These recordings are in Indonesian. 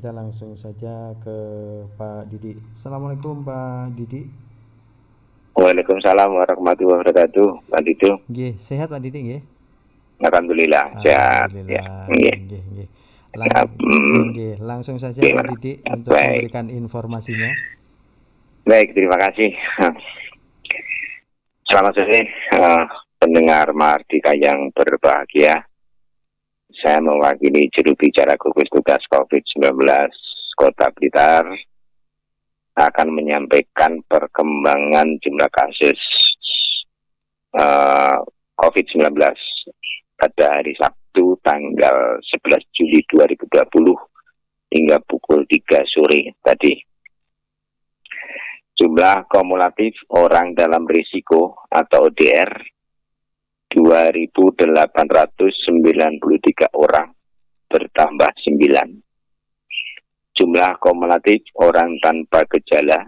kita langsung saja ke Pak Didi. Assalamualaikum Pak Didi. Waalaikumsalam warahmatullahi wabarakatuh, Pak Dito. Nggih, sehat Pak Didi nggih? Alhamdulillah sehat ya. Alhamdulillah. Nggih. Nggih, nggih. Langsung saja Pak Gimana? Didi untuk Baik, memberikan informasinya. baik, terima kasih. Selamat sore, pendengar Mardika yang berbahagia. Saya mewakili juru bicara gugus tugas COVID-19 Kota Blitar akan menyampaikan perkembangan jumlah kasus COVID-19 pada hari Sabtu tanggal 11 Juli 2020 hingga pukul 3 sore tadi. Jumlah kumulatif orang dalam risiko atau ODR 2.893 orang bertambah 9. Jumlah kumulatif orang tanpa gejala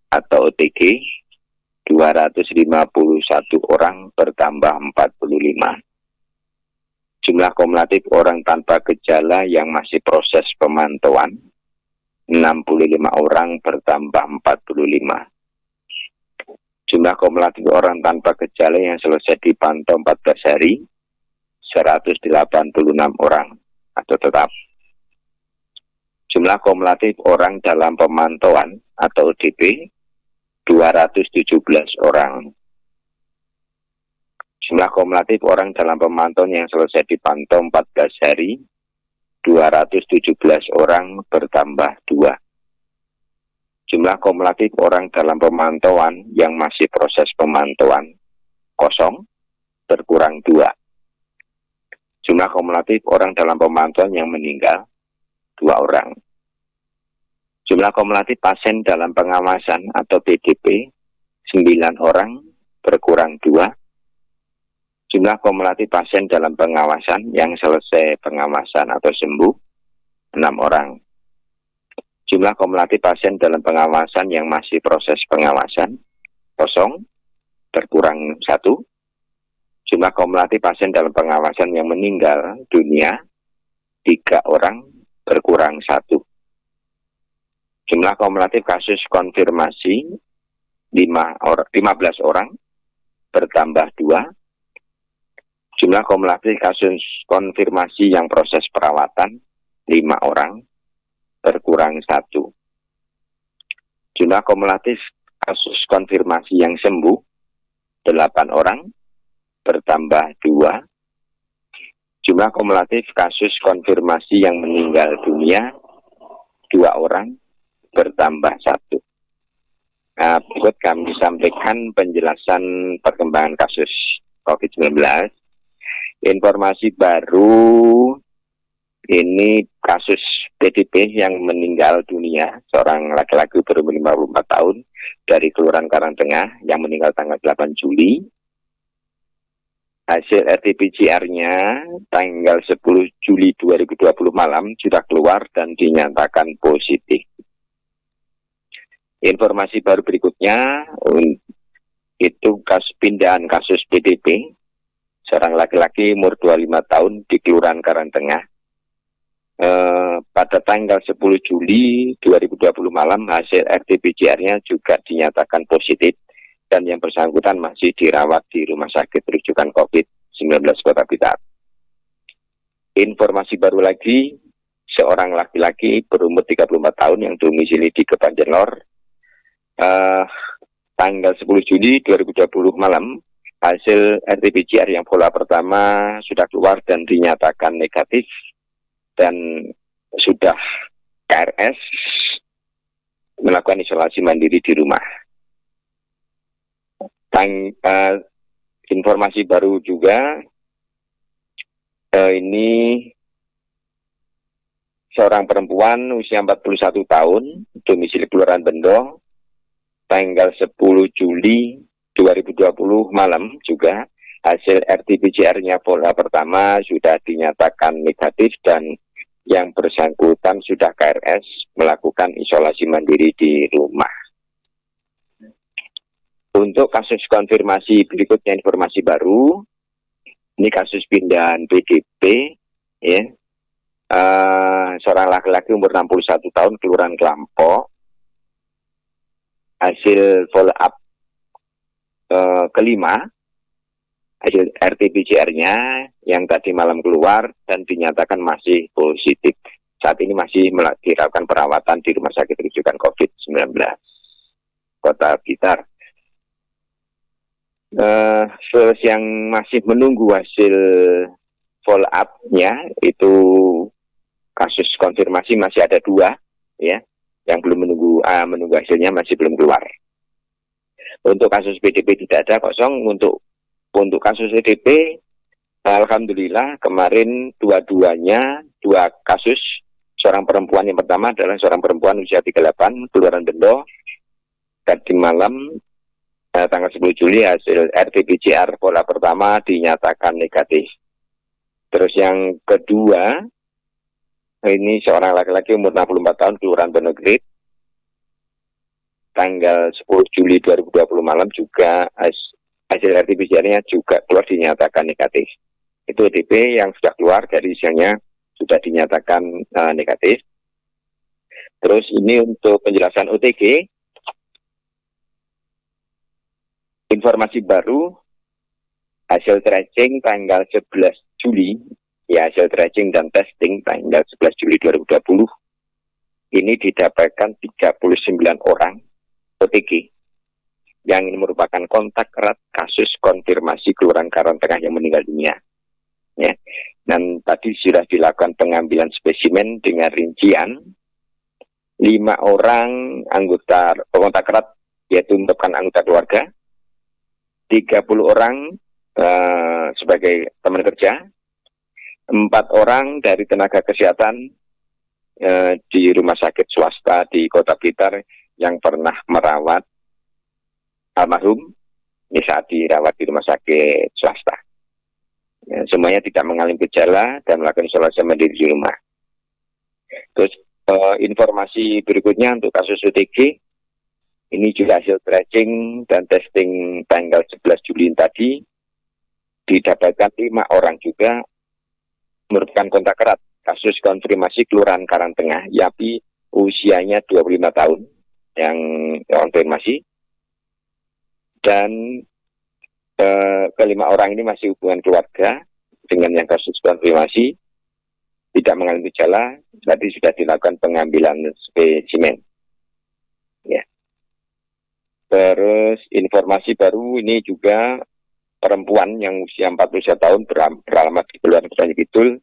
atau OTG 251 orang bertambah 45. Jumlah kumulatif orang tanpa gejala yang masih proses pemantauan 65 orang bertambah 45. Jumlah kumulatif orang tanpa gejala yang selesai dipantau 14 hari 186 orang atau tetap. Jumlah kumulatif orang dalam pemantauan atau ODP 217 orang. Jumlah kumulatif orang dalam pemantauan yang selesai dipantau 14 hari 217 orang bertambah 2. Jumlah kumulatif orang dalam pemantauan yang masih proses pemantauan kosong berkurang 2. Jumlah kumulatif orang dalam pemantauan yang meninggal 2 orang. Jumlah kumulatif pasien dalam pengawasan atau PDP 9 orang berkurang 2. Jumlah kumulatif pasien dalam pengawasan yang selesai pengawasan atau sembuh 6 orang. Jumlah kumulatif pasien dalam pengawasan yang masih proses pengawasan kosong berkurang 1. Jumlah kumulatif pasien dalam pengawasan yang meninggal dunia 3 orang berkurang 1. Jumlah kumulatif kasus konfirmasi 15 orang bertambah 2. Jumlah kumulatif kasus konfirmasi yang proses perawatan 5 orang berkurang 1. Jumlah kumulatif kasus konfirmasi yang sembuh 8 orang bertambah 2. Jumlah kumulatif kasus konfirmasi yang meninggal dunia 2 orang bertambah 1. Nah, berikut kami sampaikan penjelasan perkembangan kasus COVID-19. Informasi baru ini kasus PDP yang meninggal dunia, seorang laki-laki berumur 54 tahun dari Kelurahan Karangtengah yang meninggal tanggal 8 Juli. Hasil RT-PCR-nya tanggal 10 Juli 2020 malam sudah keluar dan dinyatakan positif. Informasi baru berikutnya itu pindahan kasus PDP, seorang laki-laki umur 25 tahun di Kelurahan Karangtengah. Pada tanggal 10 Juli 2020 malam hasil RT-PCR-nya juga dinyatakan positif dan yang bersangkutan masih dirawat di Rumah Sakit Rujukan COVID-19 Kota Blitar. Informasi baru lagi, seorang laki-laki berumur 34 tahun yang domisili di Kepanjenlor, tanggal 10 Juli 2020 malam hasil RT-PCR yang pola pertama sudah keluar dan dinyatakan negatif dan sudah KRS melakukan isolasi mandiri di rumah. Informasi baru juga, ini seorang perempuan usia 41 tahun, domisili Kelurahan Bendo, tanggal 10 Juli 2020 malam juga hasil RT-PCR-nya pola pertama sudah dinyatakan negatif dan yang bersangkutan sudah KRS melakukan isolasi mandiri di rumah. Untuk kasus konfirmasi berikutnya, informasi baru, ini kasus pindahan PDP, ya, seorang laki-laki umur 61 tahun Kelurahan Kelampok. Hasil follow up kelima, hasil RT-PCR-nya yang tadi malam keluar dan dinyatakan masih positif. Saat ini masih dilakukan perawatan di Rumah Sakit Rujukan COVID-19 Kota Blitar. Terus yang masih menunggu hasil follow up-nya itu kasus konfirmasi masih ada 2, ya, yang belum menunggu hasilnya masih belum keluar. Untuk kasus PDP tidak ada, kosong. Untuk kasus PDP, alhamdulillah kemarin dua-duanya 2 kasus. Seorang perempuan, yang pertama adalah seorang perempuan usia 38, Kelurahan Bendo. Tadi malam tanggal 10 Juli hasil RT-PCR pola pertama dinyatakan negatif. Terus yang kedua, ini seorang laki-laki umur 64 tahun Kelurahan Benogrit. Tanggal 10 Juli 2020 malam juga hasil RT-PCR-nya juga keluar dinyatakan negatif. Itu ODP yang sudah keluar dari hasilnya sudah dinyatakan negatif. Terus ini untuk penjelasan OTG, informasi baru hasil tracing tanggal 11 Juli, ya, hasil tracing dan testing tanggal 11 Juli 2020 ini didapatkan 39 orang OTG yang ini merupakan kontak erat kasus konfirmasi Kelurahan Karangtengah yang meninggal dunia, ya. Dan tadi sudah dilakukan pengambilan spesimen dengan rincian 5 orang anggota kontak erat, yaitu merupakan anggota keluarga, 30 orang sebagai teman kerja, 4 orang dari tenaga kesehatan di rumah sakit swasta di Kota Blitar yang pernah merawat almarhum ini saat dirawat di rumah sakit swasta. Ya, semuanya tidak mengalami gejala dan melakukan isolasi mandiri di rumah. Terus informasi berikutnya untuk kasus OTG, ini juga hasil tracing dan testing tanggal 11 Juli tadi didapatkan 5 orang juga merupakan kontak erat kasus konfirmasi Kelurahan Karangtengah, YAPI usianya 25 tahun yang konfirmasi, dan kelima orang ini masih hubungan keluarga dengan yang kasus konfirmasi, tidak mengalami gejala. Tadi sudah dilakukan pengambilan spesimen, ya. Terus informasi baru ini juga perempuan yang usia 41 tahun beralamat di Kelurahan Keranji Kidul,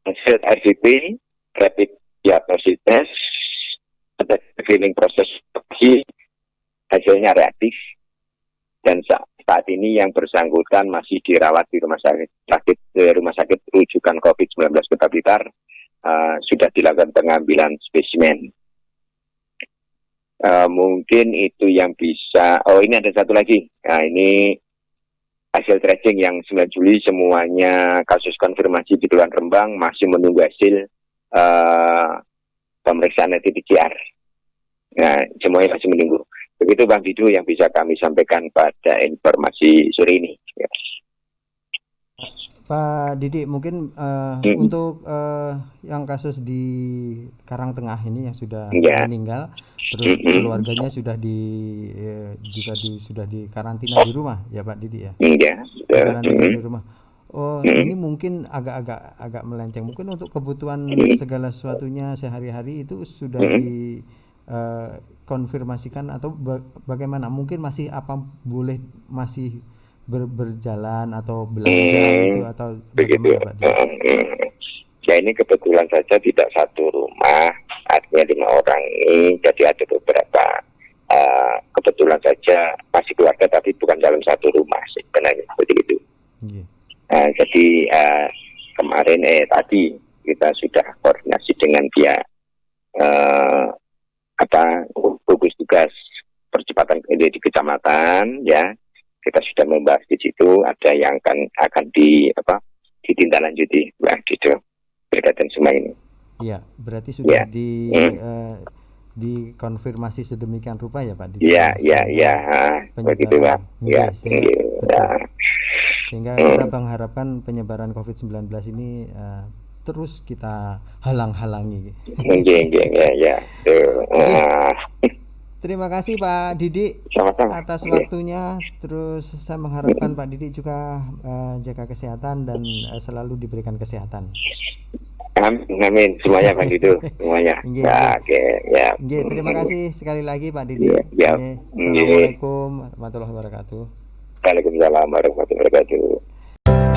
hasil RCP rapid diagnosis test ada screening proses hasilnya reaktif, dan saat ini yang bersangkutan masih dirawat di rumah sakit rujukan COVID-19 Kota Blitar. Sudah dilakukan pengambilan spesimen. Mungkin itu yang bisa. Oh, ini ada satu lagi. Nah, ini hasil tracing yang 9 Juli semuanya kasus konfirmasi di Kelurahan Rembang masih menunggu hasil pemeriksaan RT-PCR. Nah, semuanya masih menunggu. Begitu Bang Didu yang bisa kami sampaikan pada informasi sore ini. Ya. Pak Didi, mungkin untuk yang kasus di Karangtengah ini yang sudah meninggal, terus keluarganya sudah sudah dikarantina di rumah, ya Pak Didi ya? Iya. Karantina di rumah. Oh, ini mungkin agak melenceng. Mungkin untuk kebutuhan segala sesuatunya sehari-hari itu sudah dikonfirmasikan atau bagaimana? Mungkin masih boleh masih berjalan atau belanja itu atau begitu, Pak? Ya, ini kebetulan saja tidak satu rumah, artinya 5 orang ini, jadi ada beberapa kebetulan saja masih keluarga tapi bukan dalam satu rumah sebenarnya, seperti itu. Jadi kemarin tadi kita sudah koordinasi dengan pihak gugus tugas percepatan di kecamatan, ya. Kita sudah membahas di situ, ada yang akan ditindaklanjuti, gitu, berkaitan semua ini. Iya, berarti sudah dikonfirmasi sedemikian rupa ya Pak? Iya, begitu Pak. Ya. sehingga kita mengharapkan penyebaran COVID-19 ini terus kita halang-halangi. Ya. Terima kasih Pak Didik atas waktunya. Terus saya mengharapkan Pak Didik juga jaga kesehatan dan selalu diberikan kesehatan. Amin. Semuanya Bang Dido, semuanya. Oke. Terima kasih sekali lagi Pak Didik. Assalamualaikum warahmatullahi wabarakatuh. Waalaikumsalam warahmatullahi wabarakatuh.